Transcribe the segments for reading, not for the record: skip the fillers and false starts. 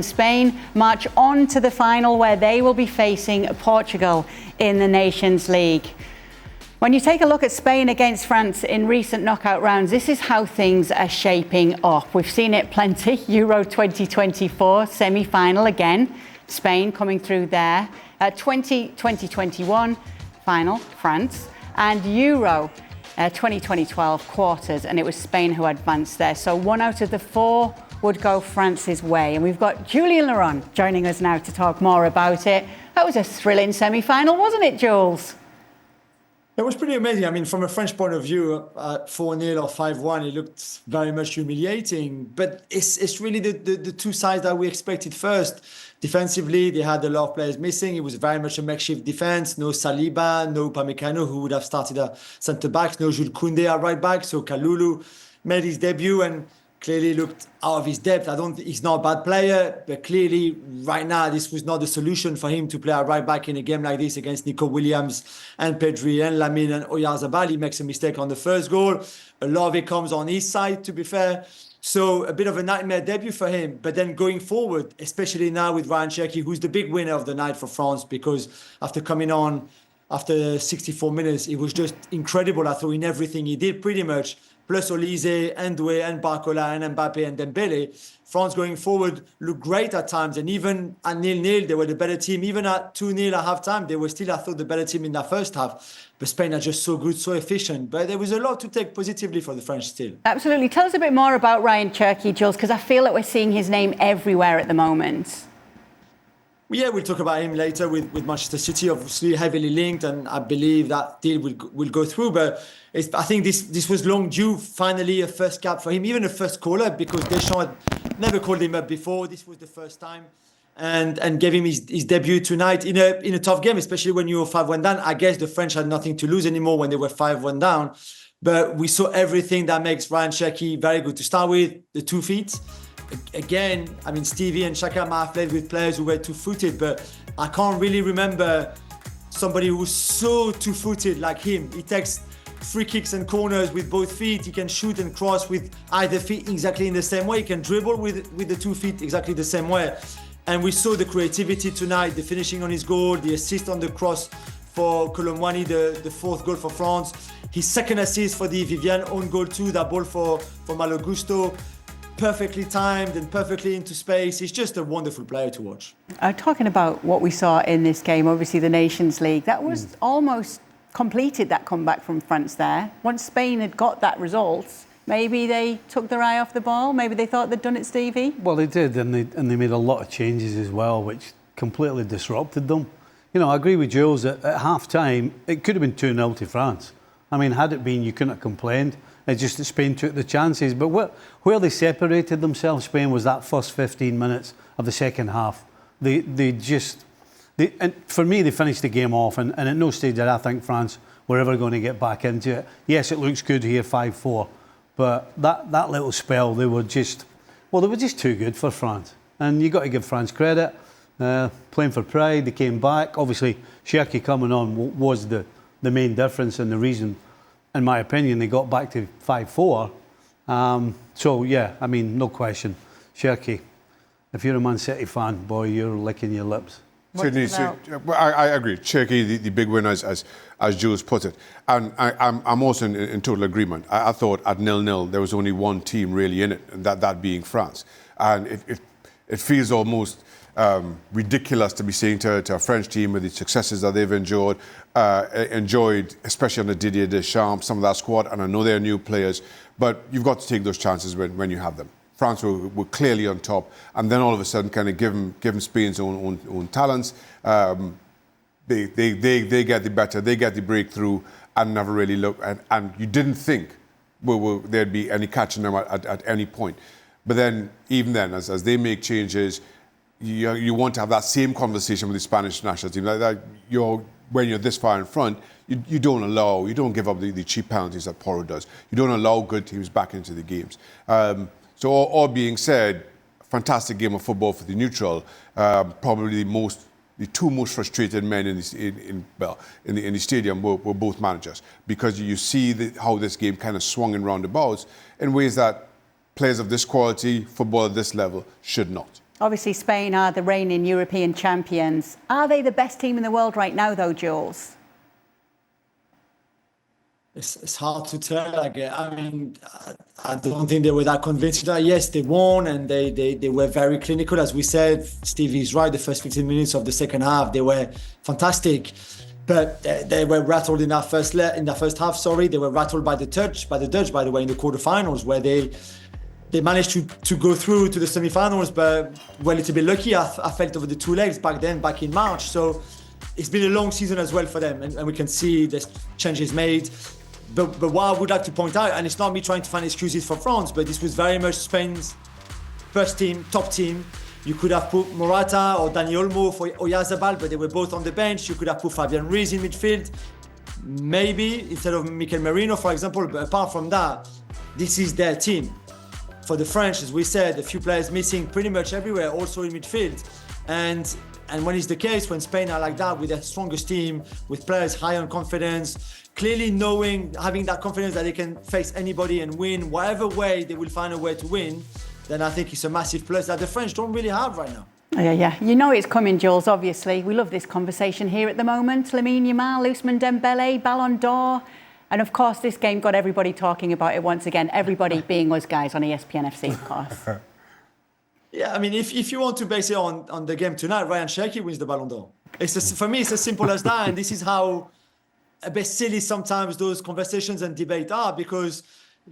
Spain march on to the final where they will be facing Portugal in the Nations League. When you take a look at Spain against France in recent knockout rounds, this is how things are shaping up. We've seen it plenty. Euro 2024 semi-final again. Spain coming through there. 2021 final, France. And Euro 2012 quarters, and it was Spain who advanced there. So 1 out of the 4 would go France's way. And we've got Julien Laurens joining us now to talk more about it. That was a thrilling semi-final, wasn't it, Jules? It was pretty amazing. I mean, from a French point of view, 4-0 or 5-1, it looked very much humiliating. But it's really the two sides that we expected first. Defensively, they had a lot of players missing. It was very much a makeshift defense. No Saliba, no Upamecano, who would have started at centre-backs, no Jules Koundé at right-back. So Kalulu made his debut and clearly looked out of his depth. He's not a bad player, but clearly right now this was not the solution for him to play at right back in a game like this against Nico Williams and Pedri and Lamine and Oyarzabal. He makes a mistake on the first goal. A lot of it comes on his side, to be fair. So a bit of a nightmare debut for him. But then going forward, especially now with Rayan Cherki, who's the big winner of the night for France, because after coming on after 64 minutes, it was just incredible. I thought in everything he did pretty much. Plus Olise, and Doué, and Barcola, and Mbappe, and Dembele. France going forward looked great at times. And even at 0-0, they were the better team. Even at 2-0 at half-time, they were still, I thought, the better team in that first half. But Spain are just so good, so efficient. But there was a lot to take positively for the French still. Absolutely. Tell us a bit more about Rayan Cherki, Jules, because I feel that we're seeing his name everywhere at the moment. Yeah, we'll talk about him later with Manchester City, obviously heavily linked, and I believe that deal will go through. But I think this was long due, finally, a first cap for him, even a first call-up, because Deschamps had never called him up before. This was the first time, and gave him his debut tonight in a tough game, especially when you were 5-1 down. I guess the French had nothing to lose anymore when they were 5-1 down. But we saw everything that makes Rayan Cherki very good. To start with, the 2 feet. Again, I mean, Stevie and Shaka might have played with players who were two-footed, but I can't really remember somebody who was so two-footed like him. He takes free kicks and corners with both feet. He can shoot and cross with either feet exactly in the same way. He can dribble with the 2 feet exactly the same way. And we saw the creativity tonight, the finishing on his goal, the assist on the cross for Colomwani, the 4th goal for France. His second assist for the Vivian own goal too, that ball for Malo Gusto. Perfectly timed and perfectly into space. He's just a wonderful player to watch. Talking about what we saw in this game, obviously the Nations League, that was almost completed, that comeback from France there. Once Spain had got that result, maybe they took their eye off the ball. Maybe they thought they'd done it, Stevie. Well, they did, and they made a lot of changes as well, which completely disrupted them. You know, I agree with Jules that at half-time, it could have been 2-0 to France. I mean, had it been, you couldn't have complained. It's just that Spain took the chances. But where they separated themselves, Spain, was that first 15 minutes of the second half. And for me, they finished the game off. And at no stage did I think France were ever going to get back into it. Yes, it looks good here, 5-4. But that little spell, they were just too good for France. And you got to give France credit. Playing for pride, they came back. Obviously, Cherki coming on was the main difference and the reason, in my opinion, they got back to 5-4. So, yeah, I mean, no question. Cherki, if you're a Man City fan, boy, you're licking your lips. Certainly, I agree. Cherki, the big winner, as Jules put it. And I'm also in total agreement. I thought at 0-0, there was only one team really in it, and that being France. And it feels almost ridiculous to be saying to a French team with the successes that they've enjoyed, especially under Didier Deschamps, some of that squad, and I know they're new players, but you've got to take those chances when you have them. France were clearly on top, and then all of a sudden, kind of given Spain's own talents, they get the better, they get the breakthrough, and never really look, and you didn't think there'd be any catching them at any point. But then, even then, as they make changes, you want to have that same conversation with the Spanish national team. Like that, when you're this far in front, you don't give up the cheap penalties that Porro does. You don't allow good teams back into the games. So all being said, fantastic game of football for the neutral. Probably the two most frustrated men in the stadium were both managers, because you see how this game kind of swung in roundabouts in ways that players of this quality, football at this level, should not. Obviously, Spain are the reigning European champions. Are they the best team in the world right now, though, Jules? It's hard to tell. I mean, I don't think they were that convincing. Yes, they won and they were very clinical. As we said, Stevie's right. The first 15 minutes of the second half, they were fantastic. But they were rattled in that first half. Sorry, they were rattled by the Dutch, by the way, in the quarterfinals, where they managed to go through to the semifinals, but were a little bit lucky. I felt over the two legs back in March. So it's been a long season as well for them, and we can see the changes made. But what I would like to point out, and it's not me trying to find excuses for France, but this was very much Spain's first team, top team. You could have put Morata or Dani Olmo for Oyarzabal, but they were both on the bench. You could have put Fabian Ruiz in midfield, maybe instead of Mikel Merino, for example. But apart from that, this is their team. For the French, as we said, a few players missing pretty much everywhere, also in midfield. And when it's the case, when Spain are like that, with their strongest team, with players high on confidence, clearly having that confidence that they can face anybody and win, whatever way they will find a way to win, then I think it's a massive plus that the French don't really have right now. Yeah. You know it's coming, Jules, obviously. We love this conversation here at the moment. Lamine Yamal, Ousmane Dembele, Ballon d'Or. And of course, this game got everybody talking about it once again. Everybody being us guys on ESPN FC, of course. Yeah, I mean, if you want to base it on the game tonight, Rayan Cherki wins the Ballon d'Or. For me, it's as simple as that. And this is how a bit silly sometimes those conversations and debate are, because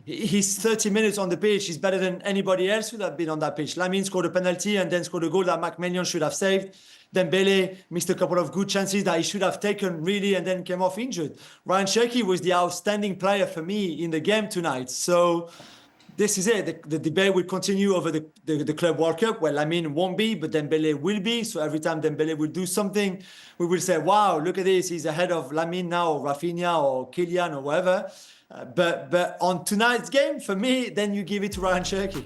his 30 minutes on the pitch is better than anybody else who have been on that pitch. Lamine scored a penalty and then scored a goal that Macmillan should have saved. Dembele missed a couple of good chances that he should have taken, really, and then came off injured. Rayan Cherki was the outstanding player for me in the game tonight. So this is it. The debate will continue over the Club World Cup, where Lamine won't be, but Dembele will be. So every time Dembele will do something, we will say, wow, look at this. He's ahead of Lamine now, or Rafinha, or Kylian, or whatever. But on tonight's game, for me, then you give it to Rayan Cherki.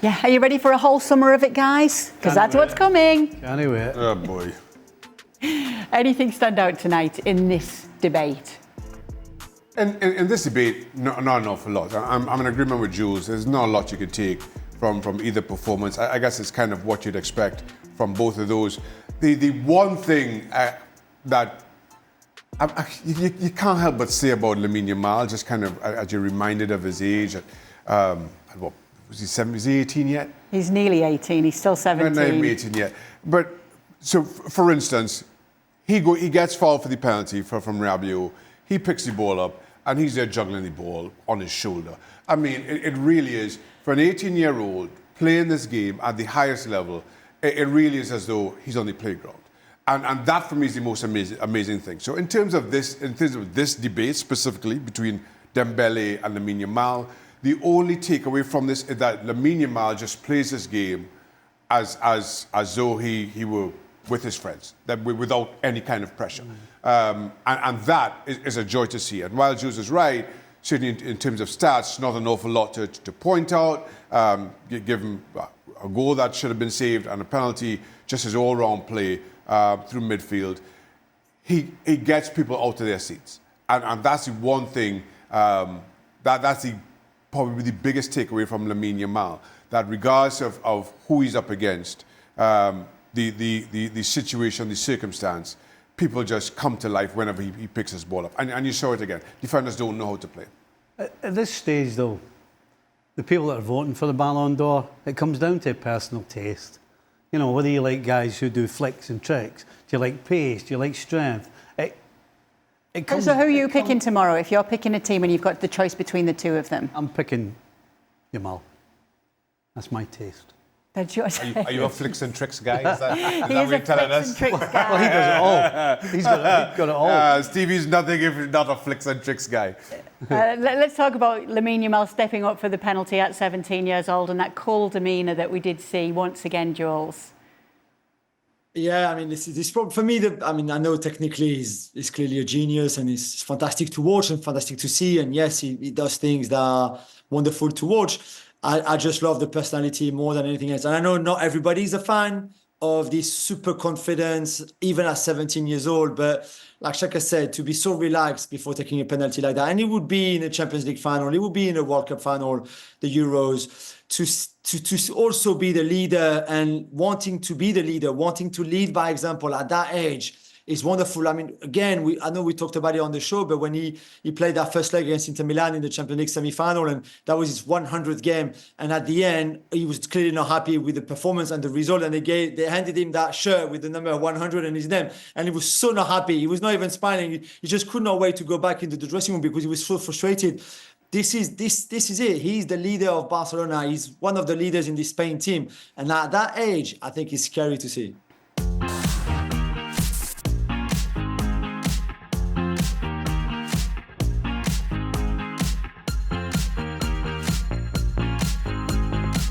Yeah, are you ready for a whole summer of it, guys? Because that's what's coming. Anyway. Oh, boy. Anything stand out tonight in this debate? In this debate, not an awful lot. I'm in agreement with Jules. There's not a lot you can take from either performance. I guess it's kind of what you'd expect from both of those. The one thing that you can't help but say about Lamine Yamal, just kind of as you're reminded of his age. What was he? 7? Is he 18 yet? He's nearly 18. He's still 17. Not even 18 yet. But so, for instance, he gets fouled for the penalty from Rabiot. He picks the ball up and he's there juggling the ball on his shoulder. I mean, it really is, for an 18-year-old playing this game at the highest level, it really is as though he's on the playground. And that for me is the most amazing thing. So in terms of this debate specifically between Dembele and Lamine Yamal, the only takeaway from this is that Lamine Yamal just plays this game as though he were with his friends, that without any kind of pressure. And that is a joy to see. And while Jules is right, certainly in terms of stats, not an awful lot to point out. Give him a goal that should have been saved and a penalty, just his all-round play through midfield. He gets people out of their seats. And that's the one thing, that's probably the biggest takeaway from Lamine Yamal, that regardless of who he's up against, the situation, the circumstance, people just come to life whenever he picks his ball up. And you saw it again. Defenders don't know how to play. At this stage, though, the people that are voting for the Ballon d'Or, it comes down to personal taste. You know, whether you like guys who do flicks and tricks, do you like pace, do you like strength? So who are you picking tomorrow? If you're picking a team and you've got the choice between the two of them? I'm picking Yamal. That's my taste. That's yours. Are you a flicks and tricks guy? Is that He what is you're a telling flicks us? and tricks guy. Well, he does it all. He's got it all. Stevie's nothing if he's not a flicks and tricks guy. Let's talk about Lamine Yamal stepping up for the penalty at 17 years old and that cool demeanour that we did see once again, Jules. Yeah, I mean, this for me. I know technically he's clearly a genius, and it's fantastic to watch and fantastic to see. And yes, he does things that are wonderful to watch. I just love the personality more than anything else. And I know not everybody's a fan of this super confidence, even at 17 years old. But like Shaka said, to be so relaxed before taking a penalty like that, and it would be in a Champions League final, it would be in a World Cup final, the Euros, to also be the leader and wanting to be the leader, wanting to lead by example at that age is wonderful. I mean, again, I know we talked about it on the show, but when he played that first leg against Inter Milan in the Champions League semi-final, and that was his 100th game, and at the end, he was clearly not happy with the performance and the result, and they handed him that shirt with the number 100 and his name, and he was so not happy. He was not even smiling. He just could not wait to go back into the dressing room because he was so frustrated. This is it. He's the leader of Barcelona. He's one of the leaders in the Spain team. And at that age, I think it's scary to see.